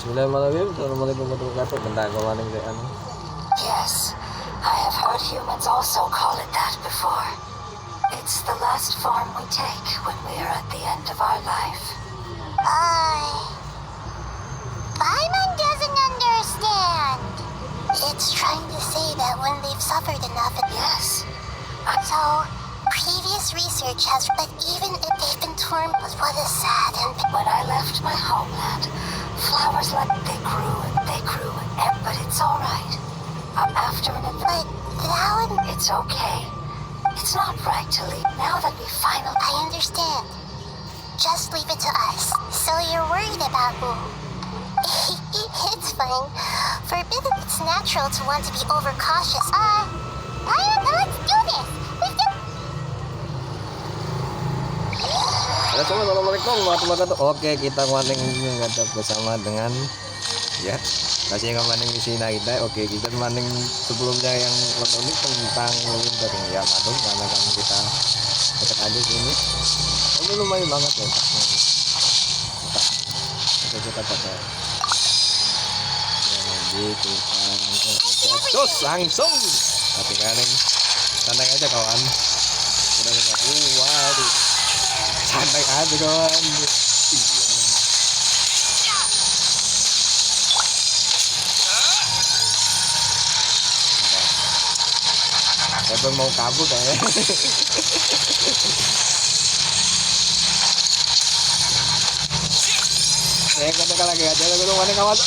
Bismillahirrahmanirrahim. Assalamualaikum warahmatullahi wabarakatuh. Bentar aku maning dek anu. Yes, I have heard humans also call it that before. It's the last form we take when we are at the end of our life. Paimon doesn't understand. It's trying to say that when they've suffered enough, Yes, so previous research has, but even if they've been torn, what is sad and when I left my homeland, flowers they grew, but it's all right. After an but that would. it's okay. It's not right to leave now that we finally. I understand. Just leave it to us. So you're worried about me. It's fine. Forbidden, it's natural to want to be overcautious. Let's do this. Assalamualaikum warahmatullahi wabarakatuh. Oke, kita maning ngadap bersama dengan ya. Masih maning misi Nahida. Oke, kita maning sebelumnya yang unik tentang winter ya, madung karena kan kita dekat aja sini. Ini lumayan banget ya. Oke, kita pakai. Jadi kita terus langsung. Tapi kaning santai aja kawan. Udah enggak waduh. Santai aja kawan. Saya mau kabur kayaknya. Saya kata lagi aja lagu mana kawan.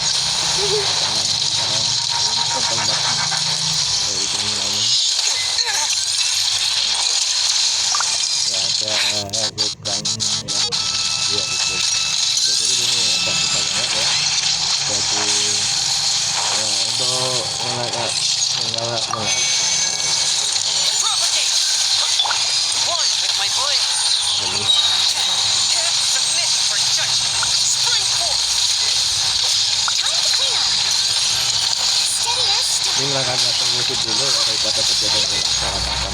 Ini akan datang wujud dulu ya, daripada kejadian ulang cara makan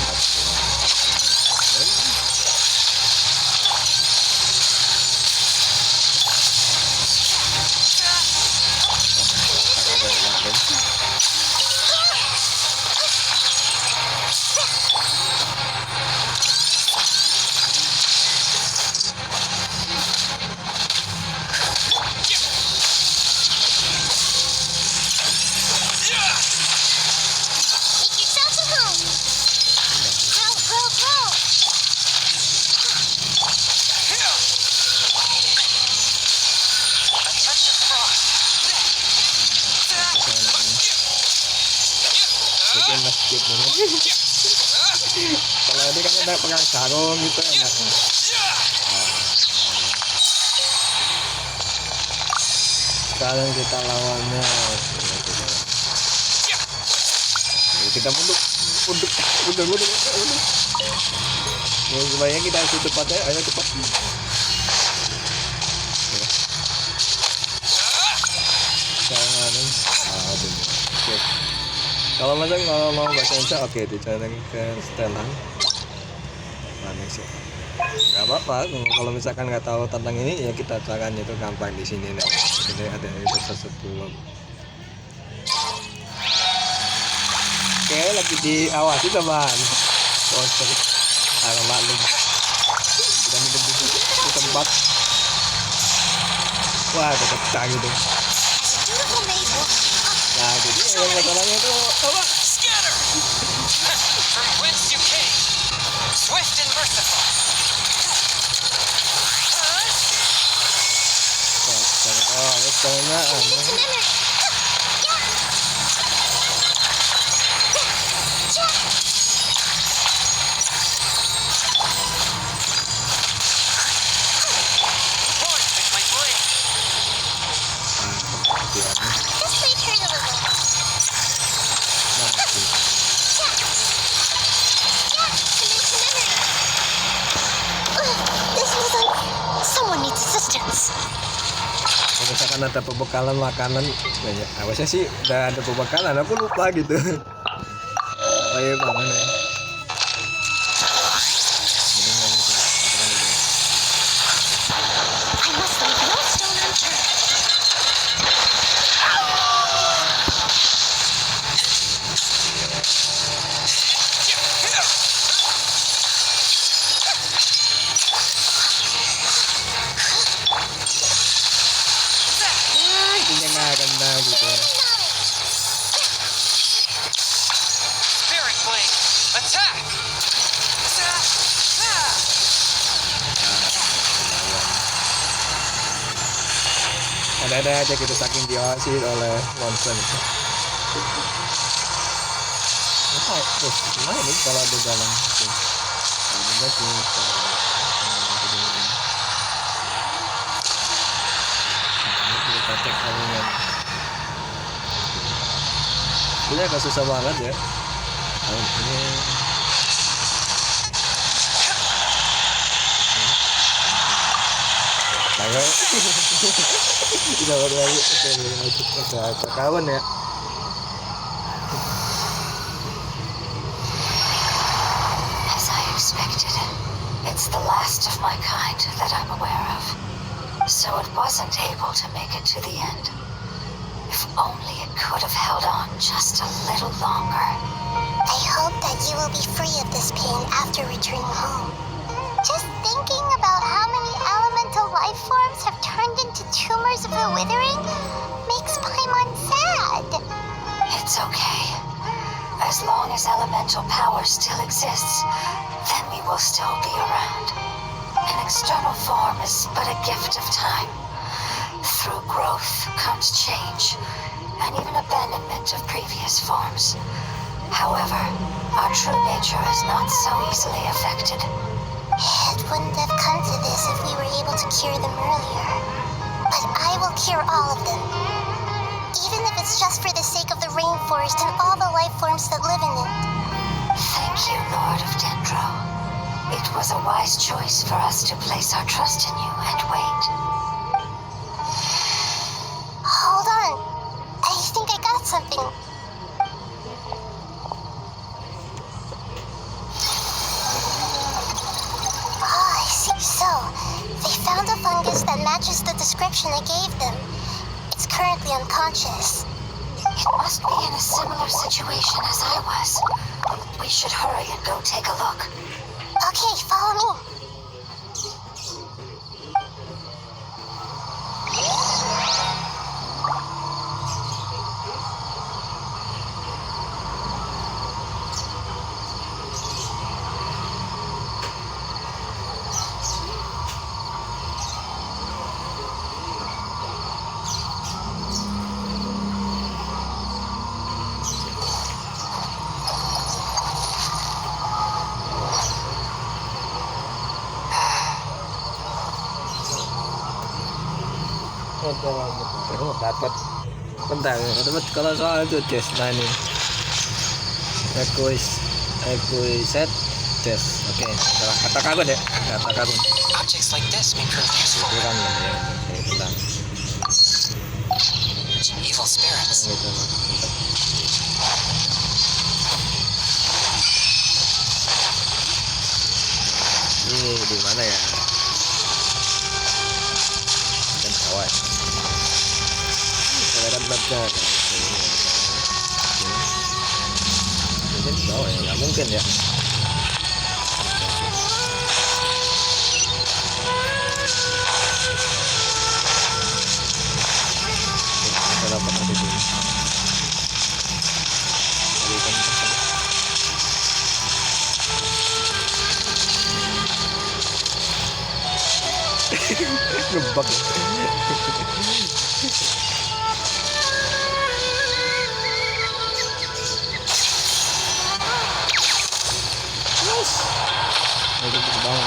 dan masjid ini. Kalau ini kan ada pegang sarung gitu enak. Sekarang kita lawannya. Kita mundur. Ya, supaya kita harus cepat ya, ayo cepat. Kalau macam kalau mau bahasa Indonesia oke dijalan ke setelan mana sih nggak apa-apa. Kalau misalkan nggak tahu tentang ini ya kita caranya itu gampang di sini nih. Ini ada itu tersebut. Oke, lagi diawasi teman. Poster arah maklum dan di tempat wah tetap canggih tuh. Nah, jadi yang masalahnya itu apa? Scatter! From whence you came, swift and merciful. Kalau misalkan ada pembekalan makanan, ya, awalnya sih udah ada pembekalan, aku lupa gitu. Ayo bangun ya. Ada aja gitu saking diawasi oleh monster itu. Terus gimana nih kalau ada jalan itu? Nah, kita cek alurnya. Ini agak susah banget ya. Ini Tayo. Udah lagi. Oke, kawan ya. As I expected, it's the last of my kind that I'm aware of. So it wasn't able to make it to the end. If only it could have held on just a little longer. I hope that you will be free of this pain after returning home. Just thinking about how many elemental life forms have turned into tumors of the withering makes Paimon sad. It's okay. As long as elemental power still exists, then we will still be around. An external form is but a gift of time. Through growth comes change, and even abandonment of previous forms. However, our true nature is not so easily affected. It wouldn't have come to this if we were able to cure them earlier. But I will cure all of them. Even if it's just for the sake of the rainforest and all the life forms that live in it. Thank you, Lord of Dendro. It was a wise choice for us to place our trust in you and wait. Hold on. I think I got something. So, they found a fungus that matches the description I gave them. It's currently unconscious. It must be in a similar situation as I was. We should hurry and go take a look. Okay, follow me. Dapat bentar kalau soal itu Jess. Nah ini set Jess. Oke, kata karun ya, kata karun Objects like this may prove useful itu kan ya tentang to evil spirits. Ini di mana ya? Dan kawan. Kan baca mungkin bawah ya, nggak mungkin ya. Kita dapat di sini. Ngebug. Itu terbang.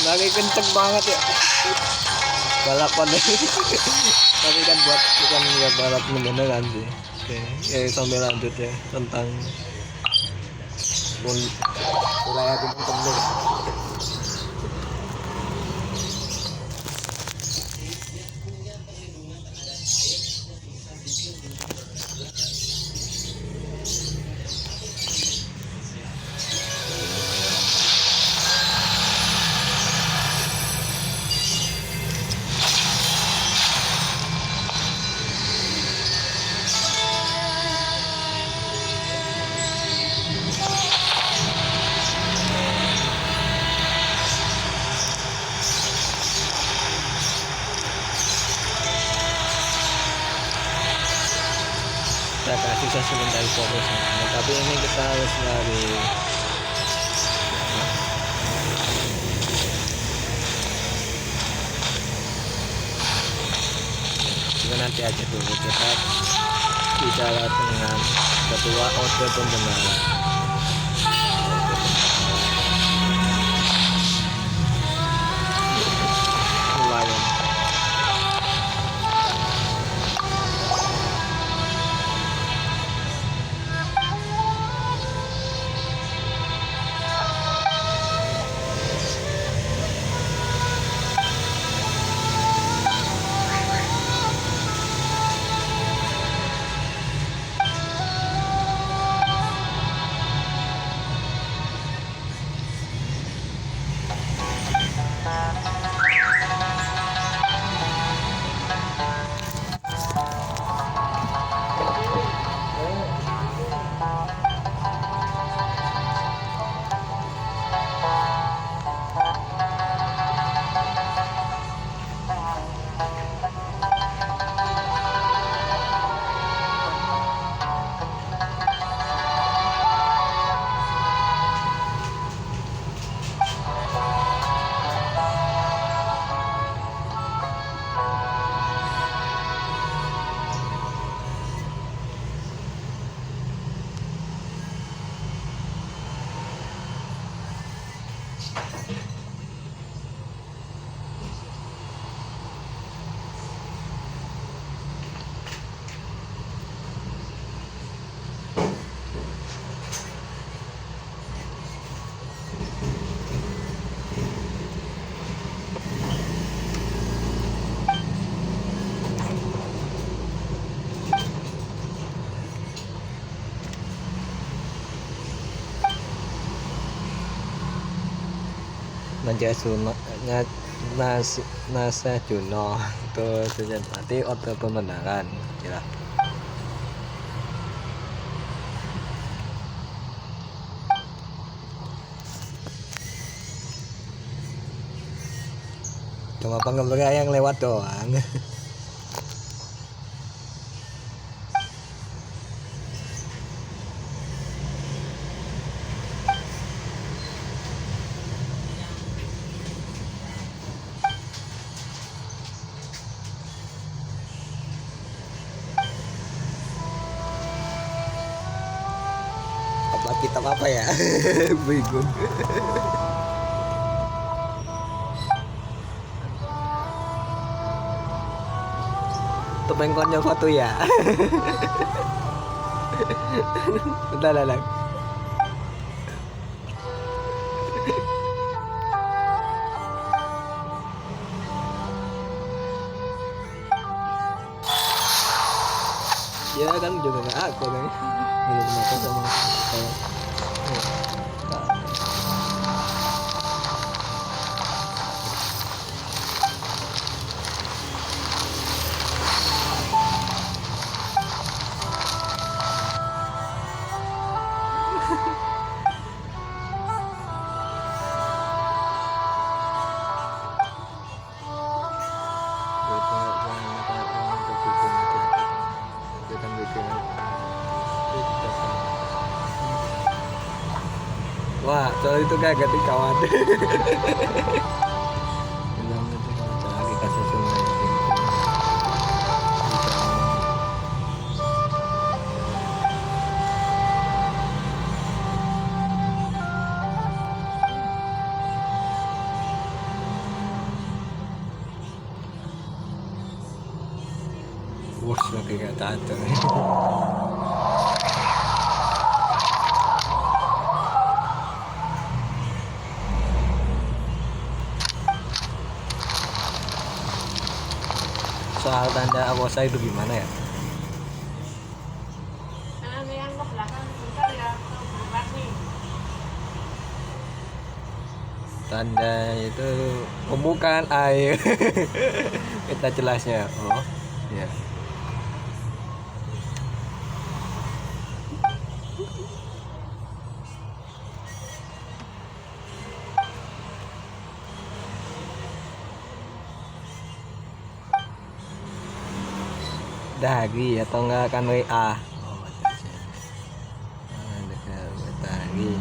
Lagi kenceng banget ya balapan. Tapi kan buat bukan ya balap beneran sih. Oke, sambil lanjut ya tentang wilayah Gunung Tembur. kita kasih susah mencari fokus. Nah, tapi ini kita harus dari itu nanti aja dulu kita bicara dengan ketua order pembenaran. Lumayan. Nasa Juno terus berarti order pembenaran ya. Cuma penggemar yang lewat doang. Kitab apa ya? Bingung. Tepengkonnya foto ya. Bentar lah. Ya kan juga nggak aku kan. Ini kenapa sama saya. Wah, soal itu kaget di kawan. Lagi kasih sungai. Wah, lagi kata ada. Soal tanda awosa itu gimana ya? Yang ke belakang bentar ya, ke nih. Tanda itu pembukaan air. Kita jelasnya. Oh, ya. Dari atau enggak kan WA. lagi.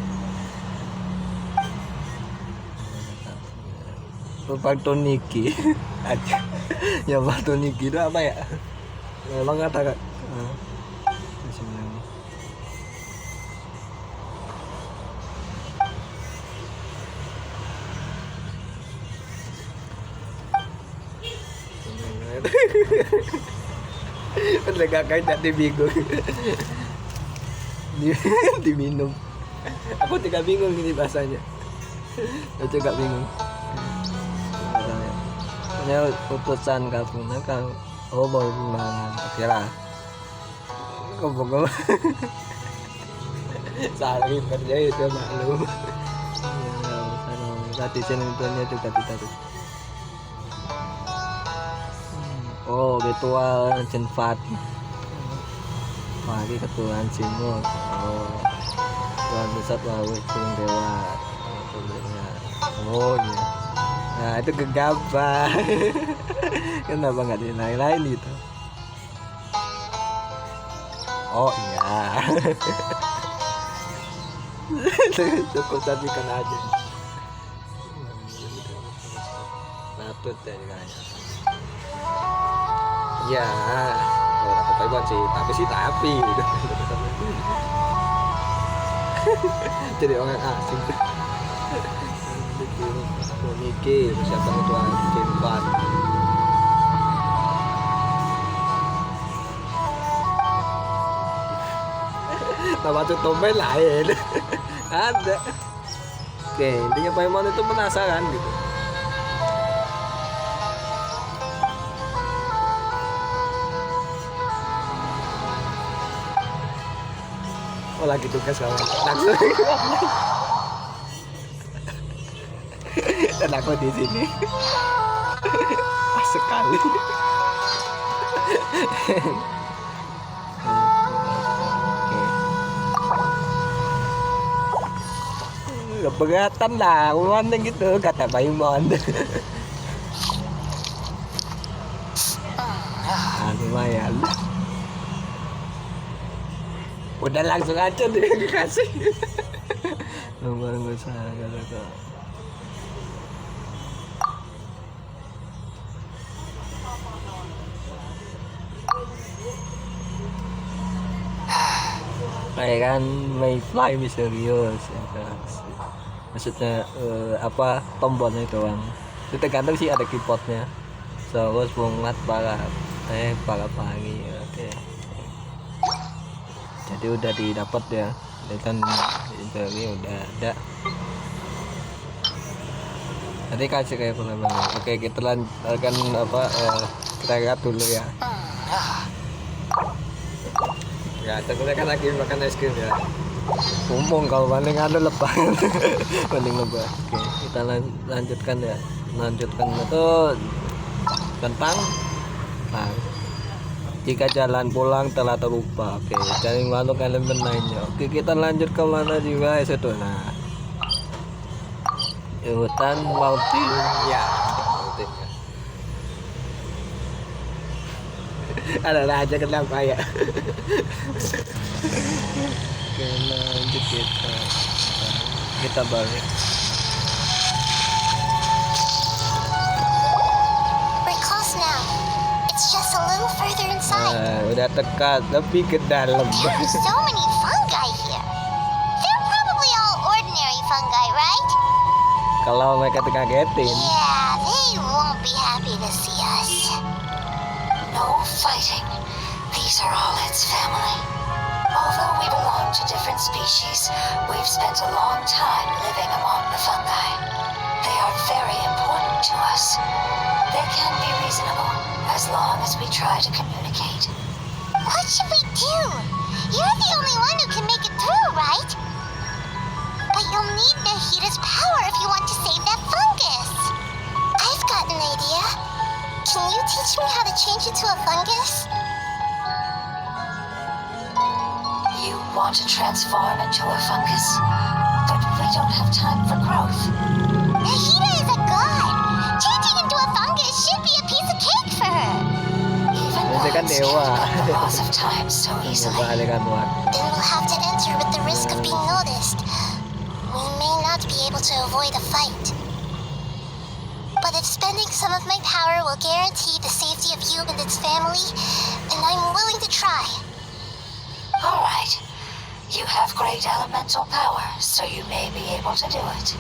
Faktor Niki aja. Ya faktor Niki itu apa ya? Memang kata kak. Udah kakak jadi bingung. Diminum. Aku tidak bingung ini bahasanya. Aku juga bingung. Hanya putusan kamu kan. Oh baru gimana? Oke lah. Kau saling kerja itu maklum. Tadi senentunya juga tidak. Oh ritual jenfat. Lagi ketuaan Simut. Oh Tuhan Pusat Wawit Gunung Dewa. Oh iya. Nah itu gegabah. Kenapa nggak dinilai itu? Oh iya. Cukup sajikan aja. Natut ya kayaknya. Ya, aku buat sih, tapi jadi orang asing. Mikir siapa itu simpan. Nama tutup lain. Ada. Oke, intinya Paimon itu penasaran gitu. Oh lagi tugas kawan langsung dan aku di sini pas sekali. Keberatan lah uang gitu kata Paimon. Lumayan. Udah langsung aja deh dikasih. Nomor gue salah kata. Kayak kan Mayfly misterius ya. Maksudnya apa tombolnya doang. Itu tergantung sih ada keyboardnya. Terus bungat para pagi. Oke. Jadi udah didapat ya, dan ini udah ada. Tadi kasih kayak pernah banget. Oke kita akan kita lihat dulu ya. Ya kita kan lagi makan es krim ya. Umum kalau paling ada lebah, paling lebah. Oke kita lanjutkan ya. Lanjutkan itu tentang jika jalan pulang telah terlupa. Oke, cari makhluk elemen lainnya. Oke, kita lanjut ke mana juga itu. Nah, hutan Maltin ya. Ada aja kenapa ya? Oke, lanjut kita balik. Further inside. Udah dekat lebih ke dalam. There are so many fungi here. They're probably all ordinary fungi, right? Kalau mereka kagetin. Yeah, they won't be happy to see us. No fighting. These are all its family. Although we belong to different species, we've spent a long time living among the fungi. They are very important to us. They can be reasonable, as long as we try to communicate. What should we do? You're the only one who can make it through, right? But you'll need Nahida's power if you want to save that fungus. I've got an idea. Can you teach me how to change into a fungus? You want to transform into a fungus? But we don't have time for growth. Nahida is a god. Changing into a fungus should be a piece of cake for her. Even Dia kan gods dewa. can't break the laws of time so easily. Coba alikan buat. Then we'll have to enter with the risk of being noticed. not be able to avoid a fight. But if spending some of my power will guarantee the safety of you and its family, then I'm willing to try. Alright. You have great elemental power, so you may be able to do it.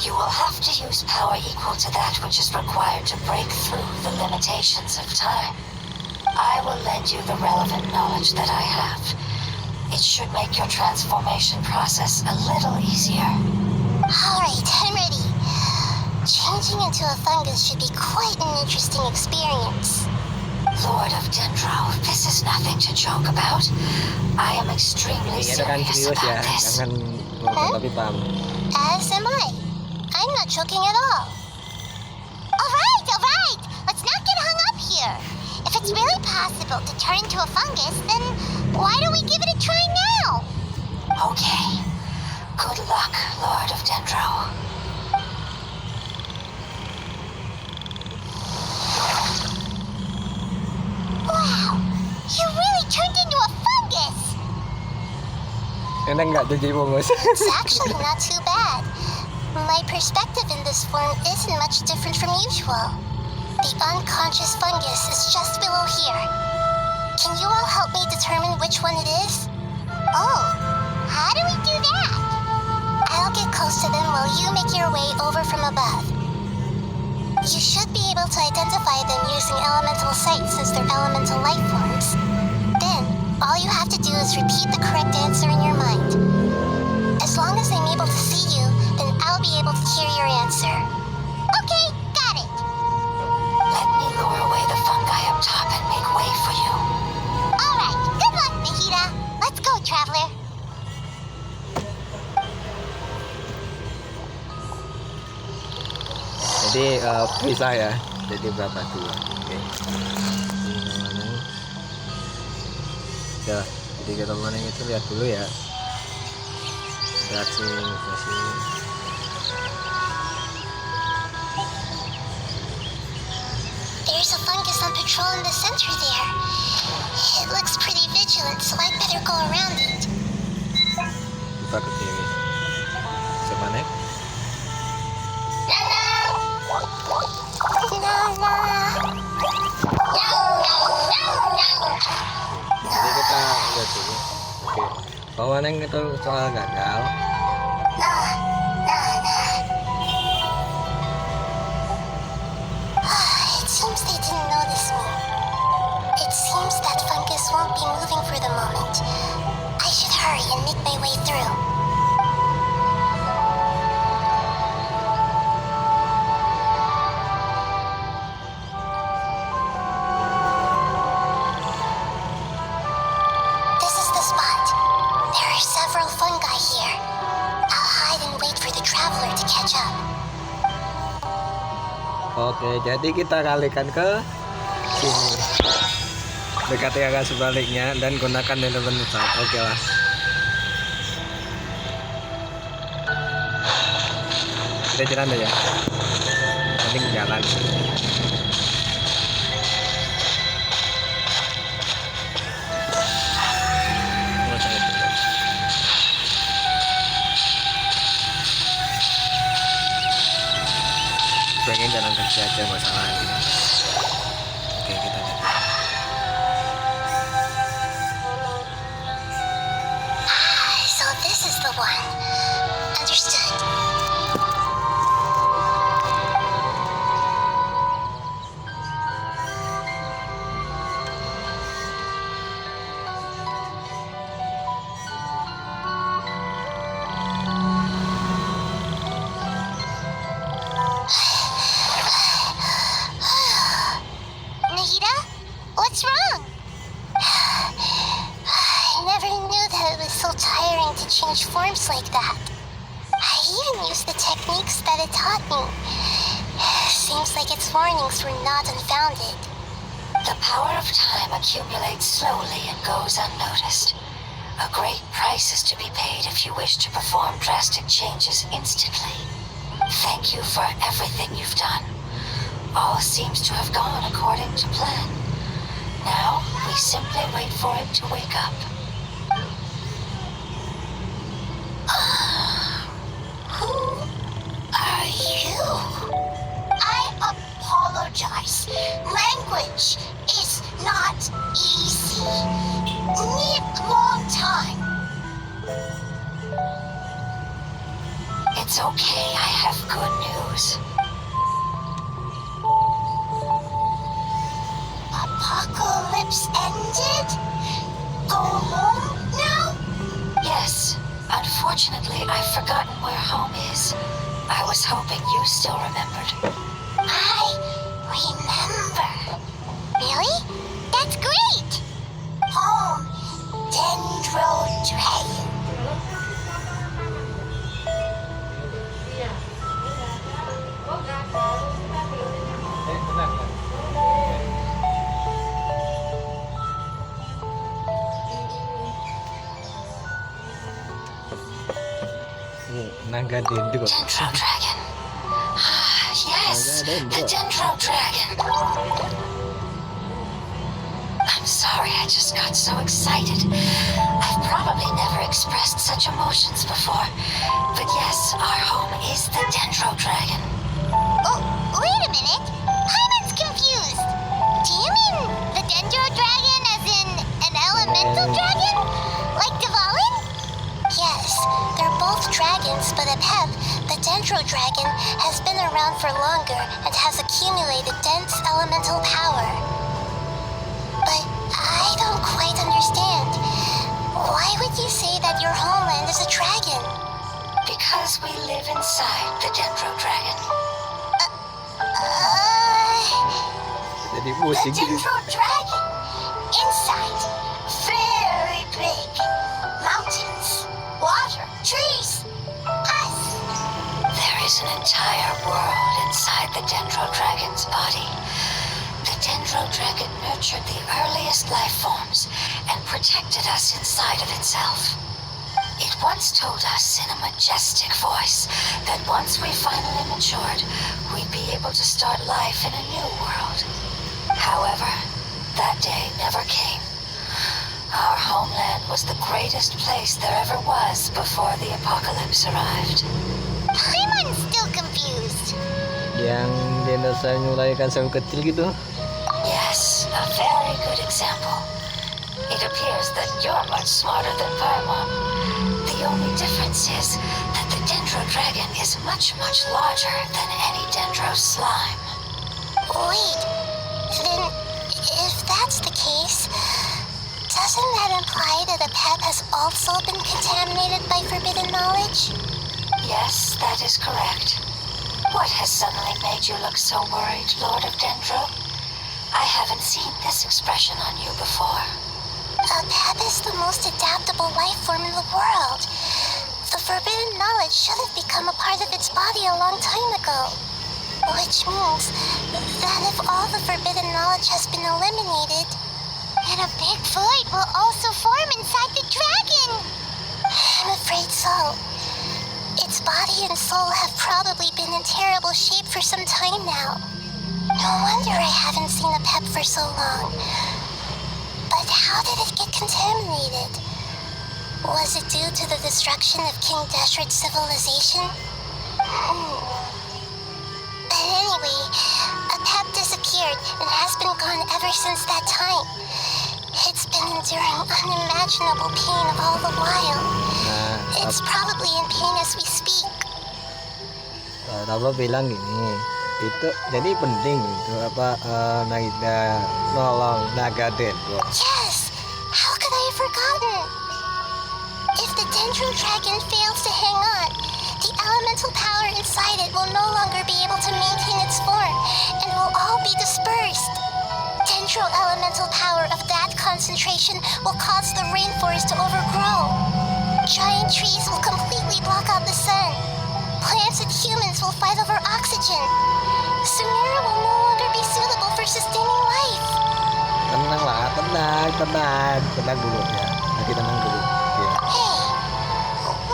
You will have to use power equal to that which is required to break through the limitations of time. I will lend you the relevant knowledge that I have. It should make your transformation process a little easier. Alright, I'm ready. Changing into a fungus should be quite an interesting experience. Lord of Dendro, this is nothing to joke about. I am extremely Ini kan serious serius ya, about this. jangan ngomong tapi paham. As am I. I'm not joking at all. Alright! Let's not get hung up here. If it's really possible to turn into a fungus, then why don't we give it a try now? Okay. Good luck, Lord of Dendro. Wow! You really turned into a fungus! Enak nggak jadi fungus? It's actually not too bad. My perspective in this form isn't much different from usual. The unconscious fungus is just below here. Can you all help me determine which one it is? Oh, how do we do that? I'll get close to them while you make your way over from above. You should be able to identify them using elemental sight since they're elemental life forms. Then, all you have to do is repeat the correct answer in your mind. As long as I'm able to see you, then I'll be able to hear your answer. Okay, got it. Let me lure away the fungi up top and make way for you. Alright, good luck, Nahida. Let's go, Traveler. Jadi pisah ya, jadi berapa dua? Oke. Ya, jadi kita mana itu lihat dulu ya. Reaksi masih. There's a fungus on patrol in the center there. It looks pretty vigilant, so I'd better go around it. Kita ke kiri. Semana? Jadi kita lihat dulu. Oke. Bahwa neng itu soal gagal. It seems they didn't notice me. It seems that fungus won't be moving for the moment. I should hurry and make my way through. This is the spot. There are several fungi here. I'll hide and wait for the traveler to catch up. Oke, jadi kita kalikan ke sini. Dekati arah sebaliknya dan gunakan elemen utama. Oke lah. Kita jalan aja. Mending jalan. Pengen jalan kaki aja masalahnya. Oke, kita lihat. So this is the one. Understood. Nahida? What's wrong? I never knew that it was so tiring to change forms like that. I even used the techniques that it taught me. Seems like its warnings were not unfounded. The power of time accumulates slowly and goes unnoticed. A great price is to be paid if you wish to perform drastic changes instantly. Thank you for everything you've done. All seems to have gone according to plan. Now, we simply wait for it to wake up. It's okay, I have good news. Apocalypse ended? Go home now? Yes, unfortunately, I've forgotten where home is. I was hoping you still remembered. I remember. Really? That's great! Home, Dendro Dragon. Iya. Oh, nggak tahu. Naga dendro. Dendro Dragon. Ah, yes, the Dendro Dragon. I'm sorry, I just got so excited. I've probably never expressed such emotions before. But yes, our home is the Dendro Dragon. Oh, wait a minute. Paimon's confused. Do you mean the Dendro Dragon as in an elemental dragon? Like Dvalin? Yes, they're both dragons, but Apep, the Dendro Dragon, has been around for longer and has accumulated dense elemental power. But I don't quite understand. Why would you say that your homeland is a dragon? Because we live inside the Dendro Dragon. Jadi The pusing gitu. Dendro Dragon. Inside. Very big. Mountains. Water. Trees. Us. There is an entire world inside the Dendro Dragon's body. The Dendro Dragon nurtured the earliest life forms and protected us inside of itself. It once told us in a majestic voice that once we finally matured, we'd be able to start life in a new world. However, that day never came. Our homeland was the greatest place there ever was before the apocalypse arrived. Paimon's still confused. Yang dinosaur melahirkan sapi kecil gitu. Yes, a very good example. It appears that you're much smarter than Paimon. The only difference is that the Dendro Dragon is much, much larger than any Dendro slime. Wait, then if that's the case, doesn't that imply that Apep has also been contaminated by forbidden knowledge? Yes, that is correct. What has suddenly made you look so worried, Lord of Dendro? I haven't seen this expression on you before. Apep is the most adaptable life form in the world. The forbidden knowledge should have become a part of its body a long time ago. Which means that if all the forbidden knowledge has been eliminated, then a big void will also form inside the dragon. I'm afraid so. Its body and soul have probably been in terrible shape for some time now. No wonder I haven't seen Apep for so long. But how did it get contaminated? Was it due to the destruction of King Deshret's civilization? But anyway, Apep disappeared and has been gone ever since that time. It's been enduring unimaginable pain all the while. It's probably in pain as we speak. Tablo bilang gini, itu jadi penting itu apa Nahida nolong naga dendro. Yes! How could I have forgotten? If the Dendro Dragon fails to hang on, the elemental power inside it will no longer be able to maintain its form and will all be dispersed. Dendro elemental power of that concentration will cause the rainforest to overgrow. Giant trees will completely block out the sun. Plants and humans will fight over oxygen. Sumera will no longer be suitable for sustaining life. Tenang lah, tenang dulu ya. Nanti tenang dulu. Oke. Hey,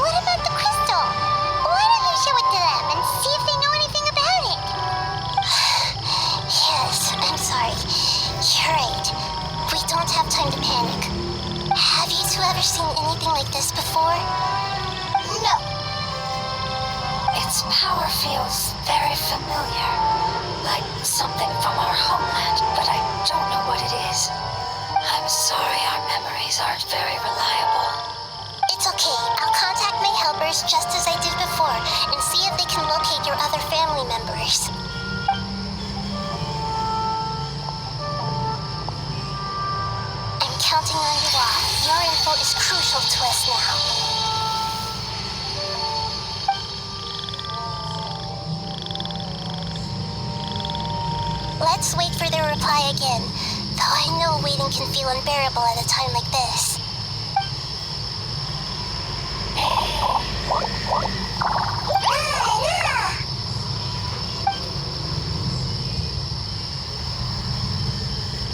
what about the crystal? Why don't you show it to them and see if they know anything about it? Yes, I'm sorry. You're right. We don't have time to panic. Have you two ever seen anything like this before? No. Its power feels very familiar, like something from our homeland, but I don't know what it is. I'm sorry our memories aren't very reliable. It's okay. I'll contact my helper numbers just as I did before and see if they can locate your other family members. I'm counting on you all. Your info is crucial to us now. Let's wait for their reply again, though I know waiting can feel unbearable at a time like this.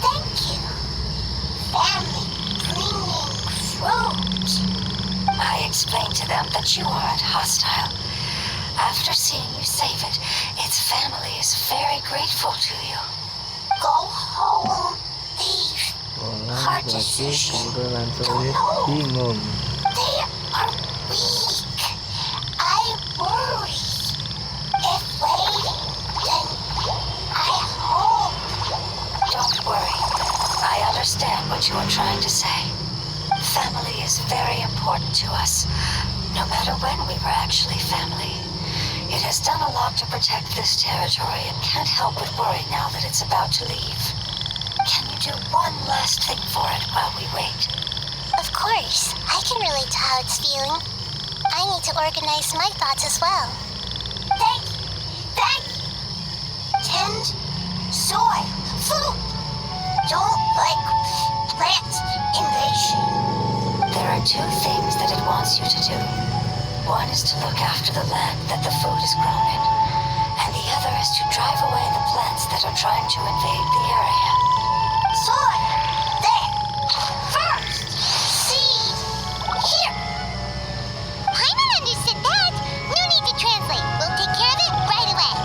Thank you. Family bringing fruit. I explained to them that you aren't hostile. After seeing you save it, its family is very grateful to you. Go home, thief. Hard decision. Bingung. They are weak. I worry. If waiting, then I hope. Don't worry. I understand what you are trying to say. Family is very important to us, no matter when we were actually family. It has done a lot to protect this territory and can't help but worry now that it's about to leave. Can you do one last thing for it while we wait? Of course, I can relate to how it's feeling. I need to organize my thoughts as well. Thank you. Thank you. Tend, soil, food. Don't like plant invasion. There are two things that it wants you to do. One is to look after the land that the food is grown in, and the other is to drive away the plants that are trying to invade the area. Soil. There. First. Seed. Here. Paimon understood that. No need to translate. We'll take care of it right away.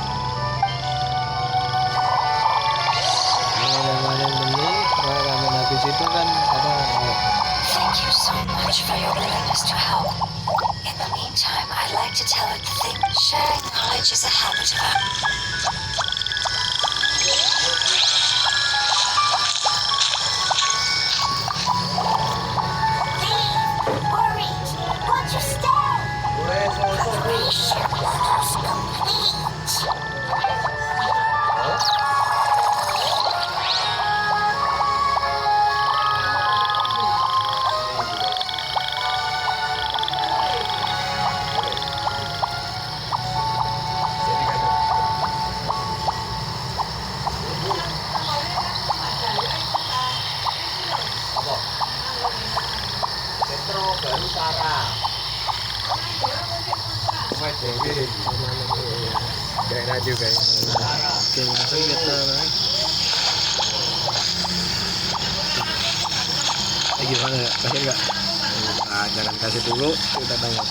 Habis itu kan apa? Thank you so much for your willingness to help. In the meantime, I'd like to tell it the thing. Sharing knowledge is a habit of ours. Worried. Watch your step. Preparation is complete. Gak enak juga ya. Oke, langsung kita gimana ya? Kasih nggak? Nah, jangan kasih dulu, kita tanya.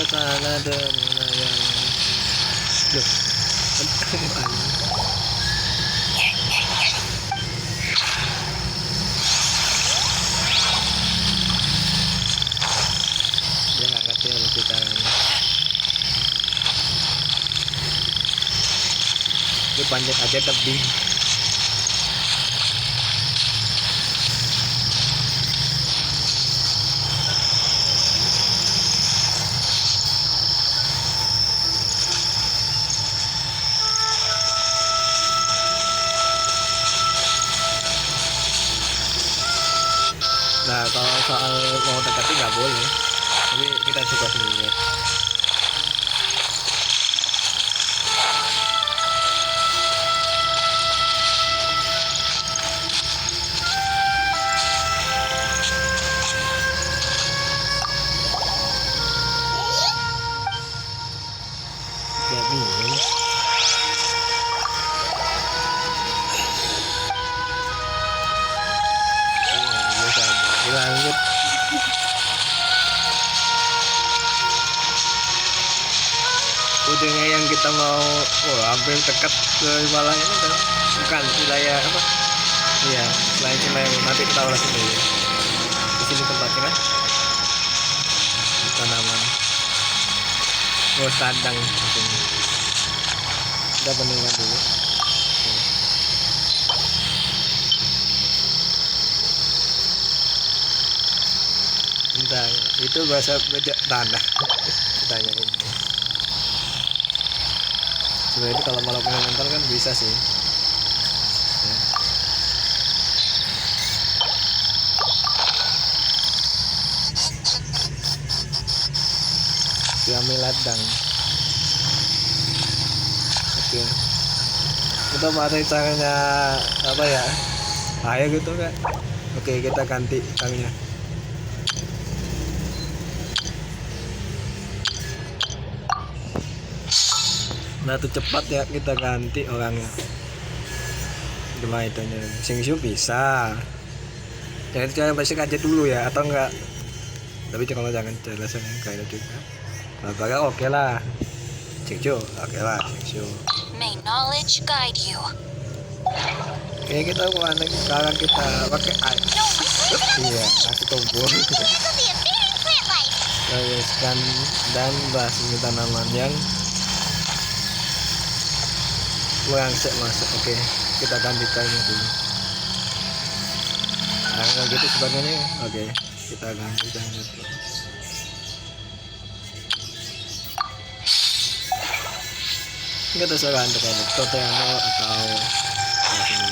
Sana dengan yang loh dia nggak ngerti kalau kita ini panjat aja tebing. Nah, kalau soal mau dekati nggak boleh, tapi kita coba dulu. Gak bingung. Lanjut. ujungnya yang kita mau hampir dekat ke Himalaya ini kan bukan wilayah apa iya selain Semeru, nanti kita ulas dulu ya. Di sini tempatnya kan tanaman sadang ini. Kita peningan dulu. Entah, itu bahasa beda tanah. Tanyain. Sebenarnya kalau malam mental kan bisa sih. Ya. Kami ladang. Oke. Kita pakai caranya apa ya? Ayo gitu kan. Oke, kita ganti kaminya. Nah tuh cepat ya kita ganti orangnya. Gimana itu nya? Singsu bisa. Jangan cara basic aja dulu ya atau enggak? Tapi kalau jangan jelasin kayak juga. Nah, baga oke lah. Singsu oke lah Singsu. May knowledge guide you. Oke kita mana sekarang kita pakai air. Iya nasi tombol. Teruskan dan bahas tanaman yang langsung masuk. Oke kita gantikannya dulu. Nah kalau gitu sebagainya oke kita gantikan dulu. Kita terserah untuk apa Toteano atau ini.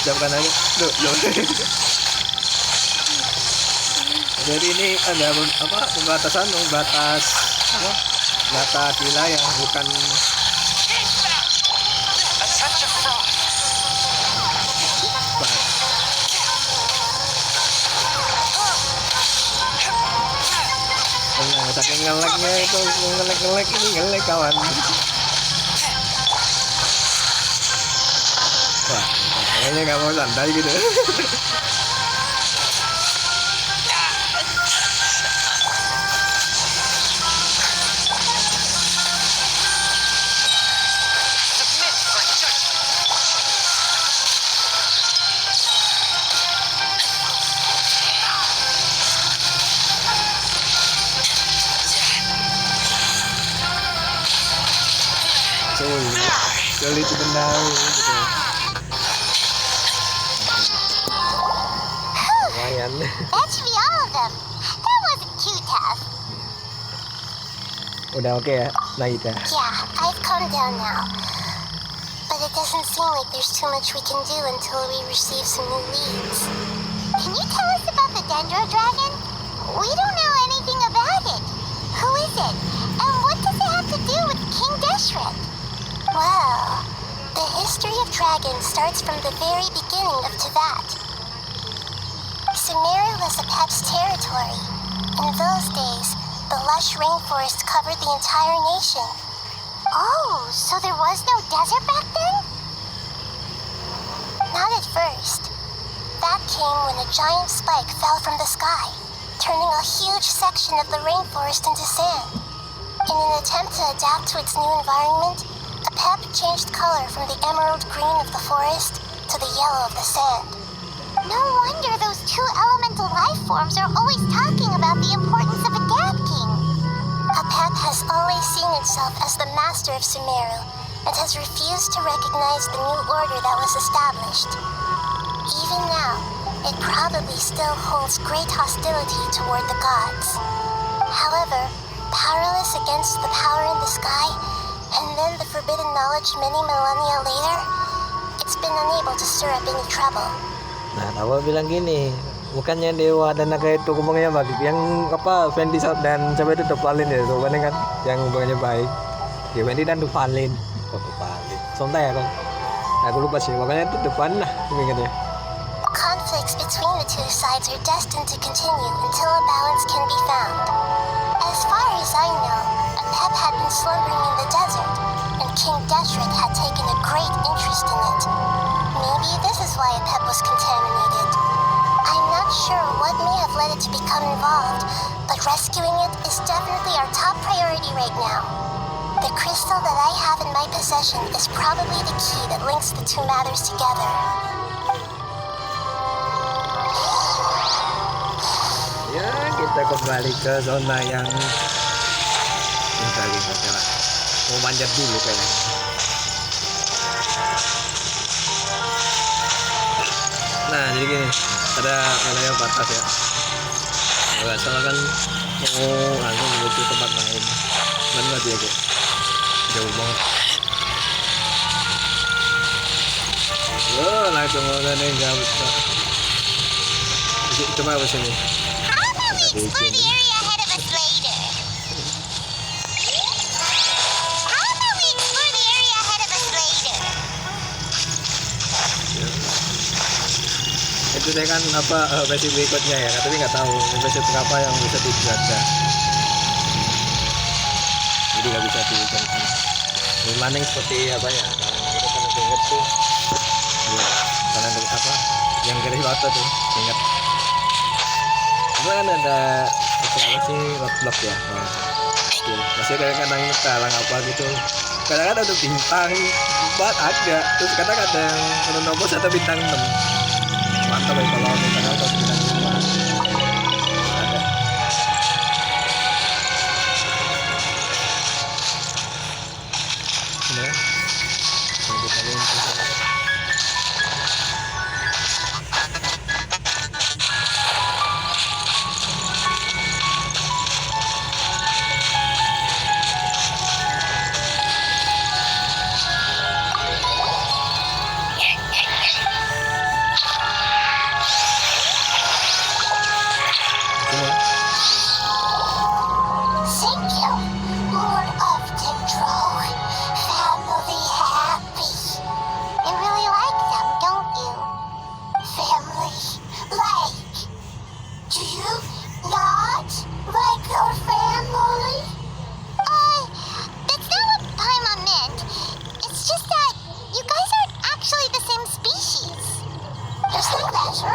Siapkan aja tuh. Jadi ini ada apa pembatasan batas apa batas wilayah bukan saking ngeleknya itu ngelek ini ngelek kawan. Wah kayaknya nggak mau santai gitu. Sulit benar gitu. Lumayan. That should be all of them. That wasn't too tough. Udah oke ya, Nahida. Yeah, I've calmed down now. But it doesn't seem like there's too much we can do until we receive some new leads. Can you tell us about the Dendro Dragon? We don't know anything about it. Who is it? And what does it have to do with King Deshret? Well, the history of dragons starts from the very beginning of Teyvat. Sumeru was Apep's territory. In those days, the lush rainforest covered the entire nation. Oh, so there was no desert back then? Not at first. That came when a giant spike fell from the sky, turning a huge section of the rainforest into sand. In an attempt to adapt to its new environment, Apep changed color from the emerald green of the forest to the yellow of the sand. No wonder those two elemental life forms are always talking about the importance of adapting. Apep has always seen itself as the master of Sumeru and has refused to recognize the new order that was established. Even now, it probably still holds great hostility toward the gods. However, powerless against the power in the sky, and then the forbidden knowledge many millennia later, it's been unable to stir up any trouble. Nah, awal bilang gini, bukannya dewa dan naga itu hubungannya baik, yang apa Fendi dan siapa itu Tupalin ya, tuh kan yang hubungannya baik. Ya Fendi dan Tupalin, Tupalin. Sontai ya kan? Aku lupa sih, makanya itu depan lah, ingatnya. Conflicts between the two sides are destined to continue until a balance can be found. As far as I know, Apep had been slumbering in the desert, and King Deshret had taken a great interest in it. Maybe this is why a pet was contaminated. I'm not sure what may have led it to become involved, but rescuing it is definitely our top priority right now. The crystal that I have in my possession is probably the key that links the two matters together. Ya, kita kembali ke zona yang bentar gitu lah. Mau manjat dulu kayaknya. Nah, jadi gini, ada yang batas ya. Nggak salah kan mau menuju tempat lain. Mana dia guys? Jauh banget. Wah, langsung ada nih jauh. Coba ke sini. Explore the area ahead of us later. How about we explore the area ahead of us later? Itu saya kan versi berikutnya ya, tapi nggak tahu versi apa yang bisa dibaca. Jadi nggak bisa dibaca. Lumayan seperti apa ya? Kita kan ingat tuh, ya, kalian apa? Yang garis batu tuh, ingat. Itu kan ada apa sih roadblock ya? Masih kadang-kadang talang apa gitu. Kadang-kadang ada bintang 4 ada, terus kadang ada yang menembus ada bintang 6. Mantap ya kalau bintang apa bintang 5 ada. Ini ya. Kita lihat Thank you, Lord of Control. Family happy. You really like them, don't you? Family like. Do you not like your family? That's not what Paimon meant. It's just that you guys aren't actually the same species. Doesn't matter.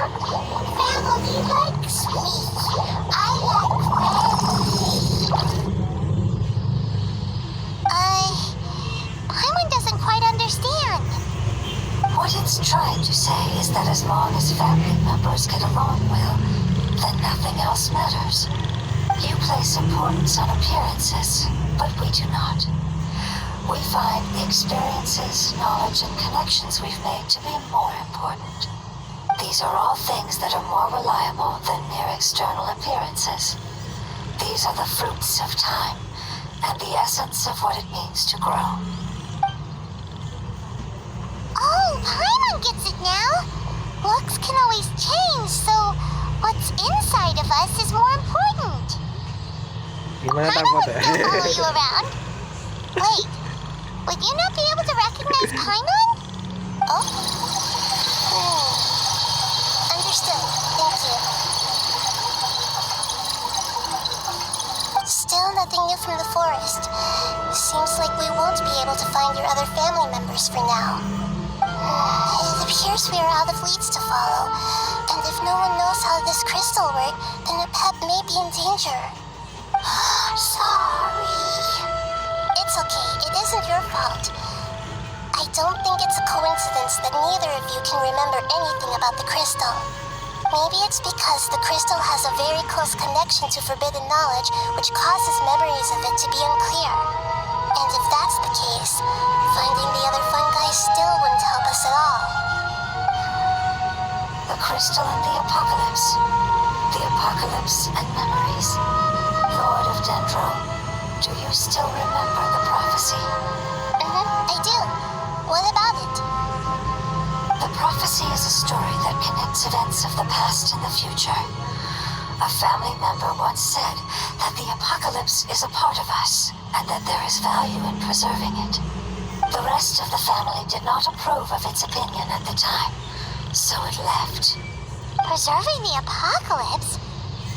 Family likes me. I like family. Paimon doesn't quite understand. What it's trying to say is that as long as family members get along well, then nothing else matters. You place importance on appearances, but we do not. We find the experiences, knowledge, and connections we've made to be more important. These are all things that are more reliable than mere external appearances. These are the fruits of time, and the essence of what it means to grow. Oh, Paimon gets it now. Looks can always change, so what's inside of us is more important. gimana Paimon takut would ya? still follow you around. Wait, would you not be able to recognize Paimon? Oh? Understood. Thank you. Still nothing new from the forest. Seems like we won't be able to find your other family members for now. It appears we are out of leads to follow, and if no one knows how this crystal works, then the pet may be in danger. Sorry. It's okay, it isn't your fault. I don't think it's a coincidence that neither of you can remember anything about the crystal. Maybe it's because the crystal has a very close connection to forbidden knowledge, which causes memories of it to be unclear. And if that's the case, finding the other fungi still wouldn't help us at all. The crystal and the apocalypse and memories. Lord of Dendro, do you still remember the prophecy? I do. What about it? The prophecy is a story that connects events of the past and the future. A family member once said that the apocalypse is a part of us, and that there is value in preserving it. The rest of the family did not approve of its opinion at the time, so it left. Preserving the apocalypse?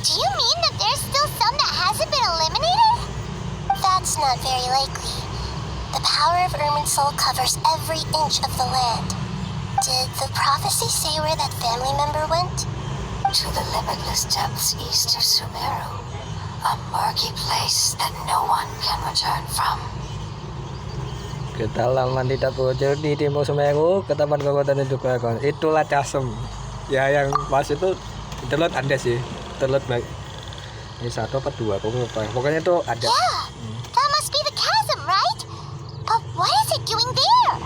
Do you mean that there's still some that hasn't been eliminated? That's not very likely. The power of Irmin's soul covers every inch of the land. Did the prophecy say where that family member went? To the limitless depths east of Sumeru, a murky place that no one can return from. Kedalaman tidak bocor di timur Sumeru, ke taman kekuatan untuk akan. Itulah Casem. Ya yang pas itu interlude ada sih. Interlude baik. Ini 1 apa 2 aku lupa. Pokoknya itu ada. Yeah, that must be the chasm, right? But what is it doing there?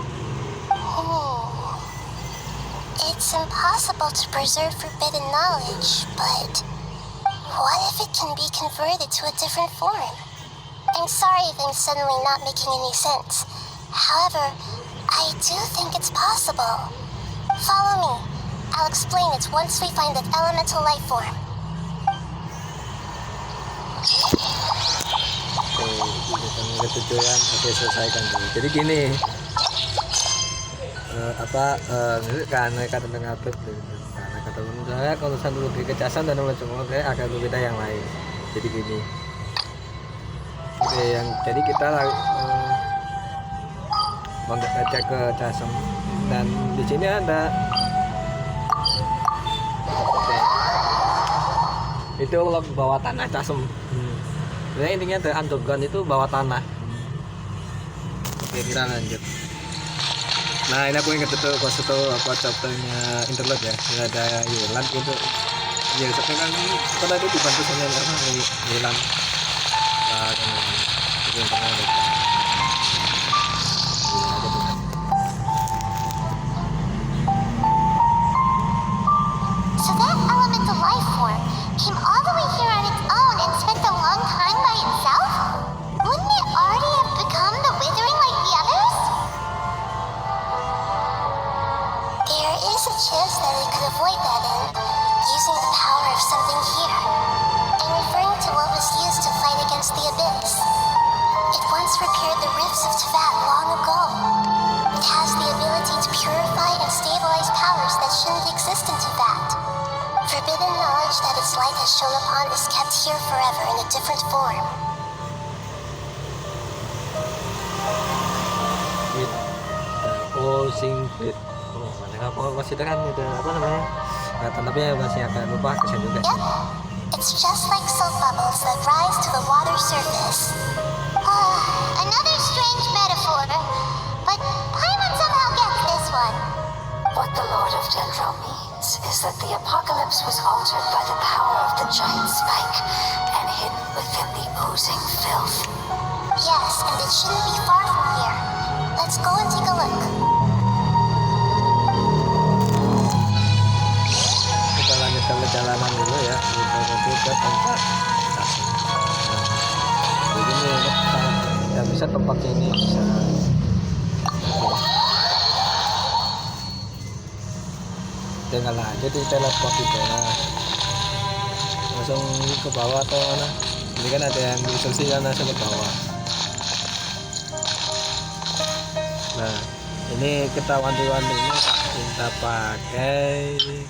It's impossible to preserve forbidden knowledge, but what if it can be converted to a different form? I'm sorry if I'm suddenly not making any sense. However, I do think it's possible. Follow me. I'll explain it once we find that elemental life form. Ketujuan oke selesaikan dulu. Jadi gini, karena kata ngatur karena kata menurut saya kalau satu lebih kecasan dan macam saya akan berbeda yang lain. Jadi gini, jadi kita cek ke Casem dan di sini ada itu log bawah tanah Casem. Sebenarnya intinya ada underground itu bawah tanah. Oke, kita lanjut. Nah ini aku ingat itu pas itu apa chapternya interlude ya, ini ada Yelan gitu. Ya seperti kan pada itu dibantu sama Yelan. Itu yang pernah ada. So that elemental life form came all the way here on its own and spent a long time by itself? Wouldn't it already have become the withering like the others? There is a chance that it could avoid that end, using the power of something here. I'm referring to what was used to fight against the abyss. It once repaired the rifts of Teyvat long ago. It has the ability to purify and stabilize powers that shouldn't exist in Teyvat. Forbidden knowledge that its light has shone upon is kept here forever in a different form. Masih kan itu apa namanya? Tapi masih agak lupa kesan juga. Yep, it's just like soap bubbles that rise to the water surface. Another strange metaphor, but Paimon somehow gets this one. What the Lord of Dendro means is that the apocalypse was altered by the power of the giant spike and hidden within the oozing filth. Yes, and it shouldn't be far from here. Let's go and take a look. Kita lanjutkan perjalanan dulu ya. Kita ke tempat begini ya, bisa tempatnya ini bisa tinggal aja di teleport itu, nah langsung ke bawah atau mana. Ini kan ada yang instruksi kan langsung ke bawah. Nah ini kita wanti-wantinya kita pakai sini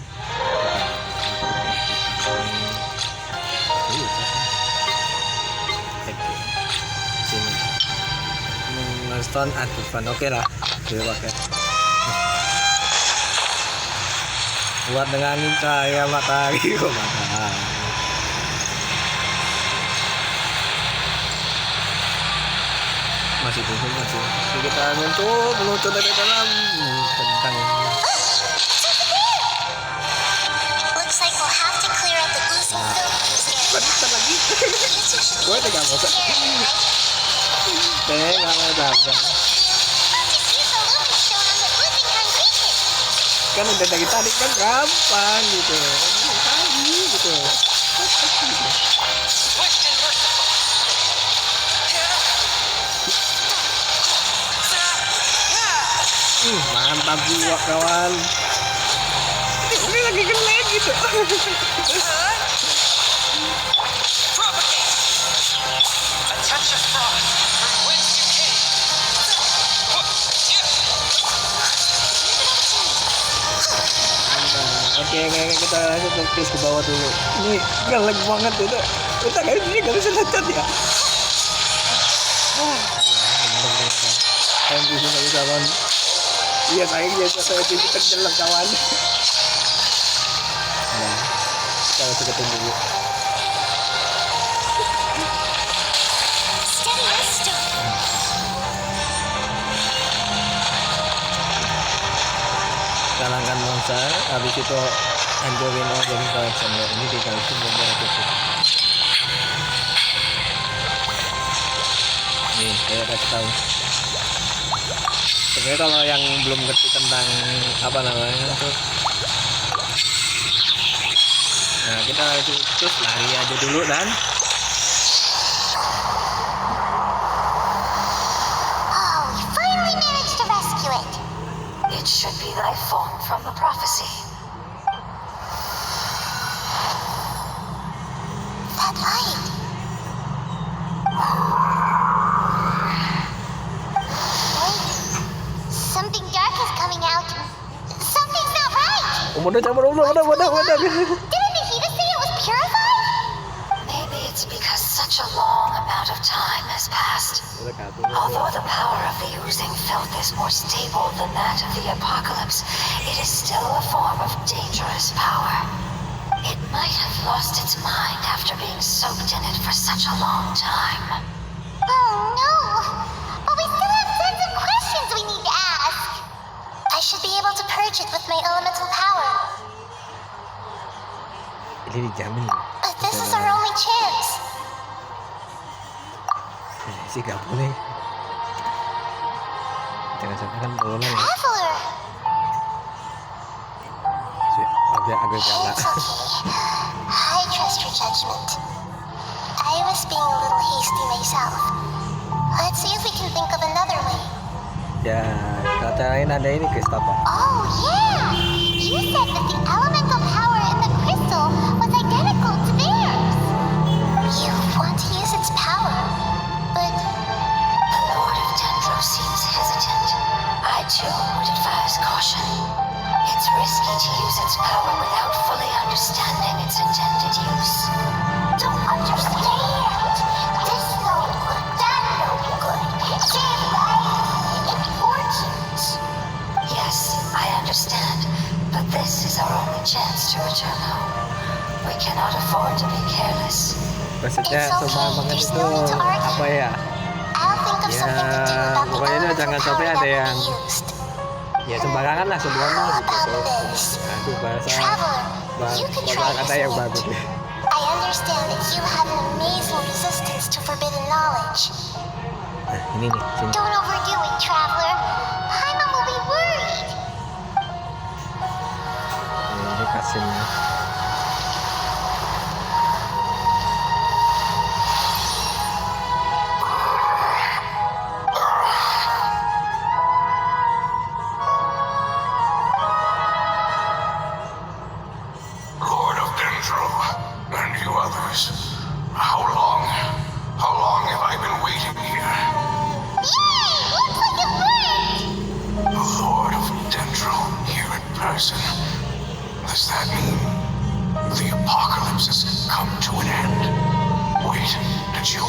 Stone Advance, oke lah kita pakai buat dengan cahaya matahari kok matahari. Masih tutup masih. Jadi kita menuntut dari dalam tentang Looks like we'll have to clear out the oozing filth. bentar lagi. Gue udah gak mau. Here, right? Nggak mau dagang. Just use the Lumineous Stone on the oozing concretion. Kan udah dari tadi kan gampang gitu. Tadi gitu. Swift and merciful. Mantap juga kawan. Ini lagi kena gitu. Propagate. A touch of frost from whence you came. Oke, kita lanjut ke bawah dulu. Ini galak banget itu. Kita kayak gini gak bisa loncat ya. Thank you sudah bisa Iya sayangnya saya jadi terjelek kawan. Nah, kita langsung ketemu dulu. Steady as stone. Kalahkan monster, habis itu hancurin jadi collection ya. Ini dikasih bumbu cukup. Nih, saya kasih tahu. Sebenarnya kalau yang belum ngerti tentang apa namanya tuh, nah kita langsung terus lari aja dulu dan Oh, we finally managed to rescue it. It should be thy form from the prophecy. That light. Wait. Something dark is coming out. Something's not right. udah Didn't Nahida say it was purified? Maybe it's because such a long amount of time has passed. Although the power of the oozing filth is more stable than that of the apocalypse, it is still a form of dangerous power. It might have lost its mind after being soaked in it for such a long time. Oh no! But we still have tons of questions we need to ask. I should be able to purge it with my elemental power. ini dijamin But this is our only chance. sih gak boleh, jangan sampai kan tolong ya. Traveler! Agak galak. It's okay. I trust your judgment. I was being a little hasty myself. Let's see if we can think of another way. Ya kata lain ada ini Kedapatan. Oh yeah! You said that the elemental power in the crystal was identical to theirs. You want to use its power, but The Lord of Dendro seems hesitant. I too would advise caution. It's risky to use its power without fully understanding its intended use. don't understand. This no good, that no good. Save life. Important. Yes, I understand, but this is our only chance to return home. We cannot afford to be careless. Maksudnya It's okay, sumbangan there's itu no need to argue. apa ya? I'll think of Ya, something to do about the pokoknya elemental jangan power sampai that ada will yang be used. Ya sembarangan lah sembarangan How gitu. about this? Aduh bahasa Traveler, you could try kata this yang a bagus bit. deh. I understand that you have an amazing resistance to forbidden knowledge. Nah ini nih sini. Don't overdo it, Traveler. Paimon will be worried. Ini kasih. Lord of Dendro, and you others, how long have I been waiting here? Yay! Looks like it worked! The Lord of Dendro here in person. Does that mean the apocalypse has come to an end? Wait, did you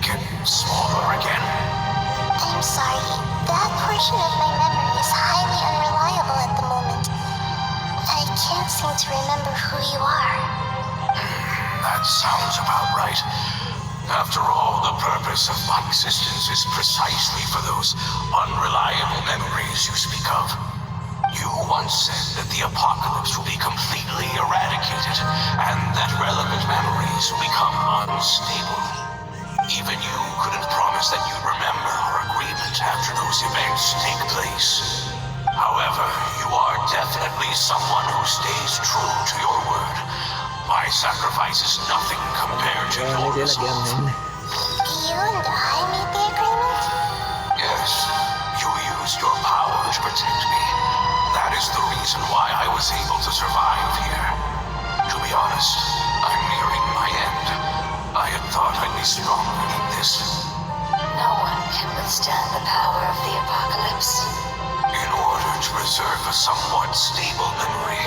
get smaller again? I'm sorry. That portion of my memory is highly unreliable at the moment. I can't seem to remember who you are. That sounds about right. After all, the purpose of my existence is precisely for those unreliable memories you speak of. You once said that the apocalypse will be completely eradicated, and that relevant memories will become unstable. Even you couldn't promise that you'd remember our agreement after those events take place. However, you are definitely someone who stays true to your word. My sacrifice is nothing compared to Oh, your ini dia lagi resolve. amin. You and I made the agreement? Yes, you used your power to protect me. That is the reason why I was able to survive here. To be honest, I'm nearing my end. I had thought I'd be stronger than this. No one can withstand the power of the apocalypse. In order to preserve a somewhat stable memory,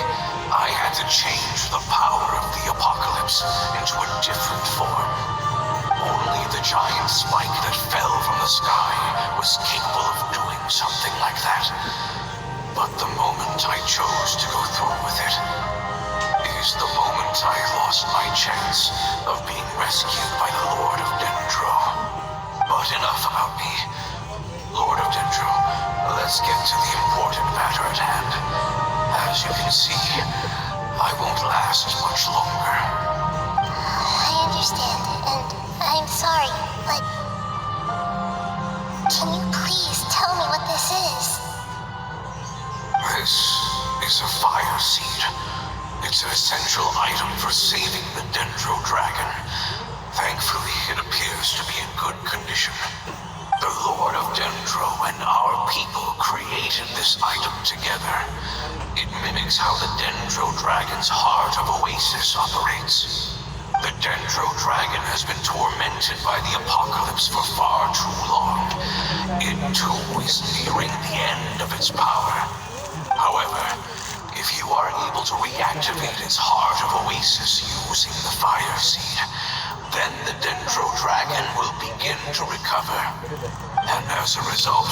I had to change the power of the apocalypse into a different form. Only the giant spike that fell from the sky was capable of doing something like that. But the moment I chose to go through with it is the moment I lost my chance of being rescued by the Lord of Dendro. But enough about me. Lord of Dendro, let's get to the important matter at hand. As you can see, I won't last much longer. I understand, and I'm sorry, but can you please tell me what this is? This is a fire seed. It's an essential item for saving the Dendro Dragon. Thankfully, it appears to be in good condition. The Lord of Dendro and our people created this item together. It mimics how the Dendro Dragon's heart of Oasis operates. The Dendro Dragon has been tormented by the apocalypse for far too long. It too is nearing the end of its power. However, if you are able to reactivate its heart of Oasis using the fire seed, then the Dendro Dragon will begin to recover. And as a result,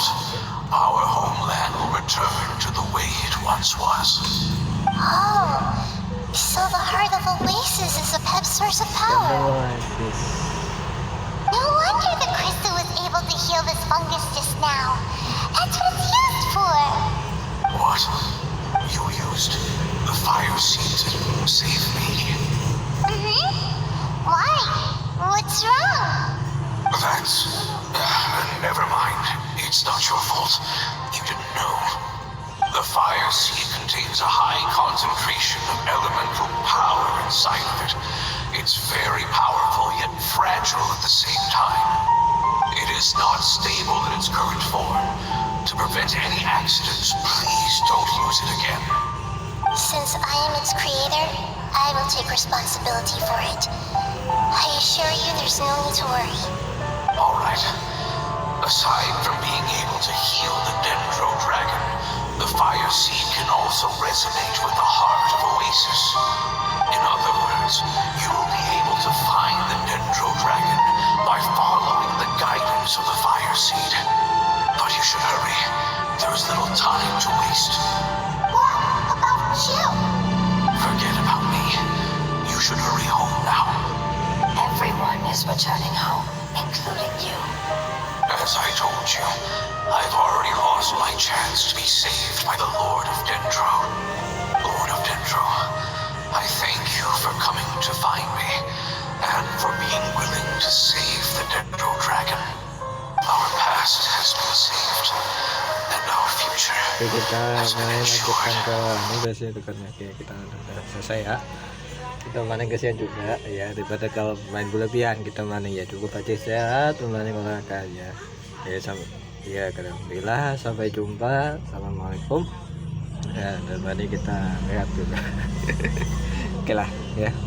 our homeland will return to the way it once was. Oh, so the heart of Oasis is a pep source of power. No wonder the crystal was able to heal this fungus just now. That's what it's used for. What? You used the fire seed to save me? Why? What's wrong? That's... never mind. It's not your fault. You didn't know. The fire seed contains a high concentration of elemental power inside of it. It's very powerful yet fragile at the same time. It is not stable in its current form. To prevent any accidents, please don't use it again. Since I am its creator, I will take responsibility for it. I assure you there's no need to worry. Alright. Aside from being able to heal the Dendro Dragon, the fire seed can also resonate with the heart of Oasis. In other words, you will be able to find the Dendro Dragon by following the guidance of the fire seed. But you should hurry. There's little time to waste. What about you? Forget about me. You should hurry home now. Everyone is returning home, including you. As I told you, I've already lost my chance to be saved by the Lord of Dendro. Lord of Dendro, I thank you for coming to find me, and for being willing to save the Dendro Dragon. Our past has been saved, and our future Oke, kita has been main lanjutkan ensured. ke ini udah sih dekatnya. Oke, kita udah selesai ya. Kita main kesian juga ya, daripada kalau main berlebihan kita main ya cukup aja sehat, main olahraga ya. Ya sampai ya alhamdulillah, sampai jumpa. Assalamualaikum. Ya, dan mari kita lihat juga. Oke lah ya.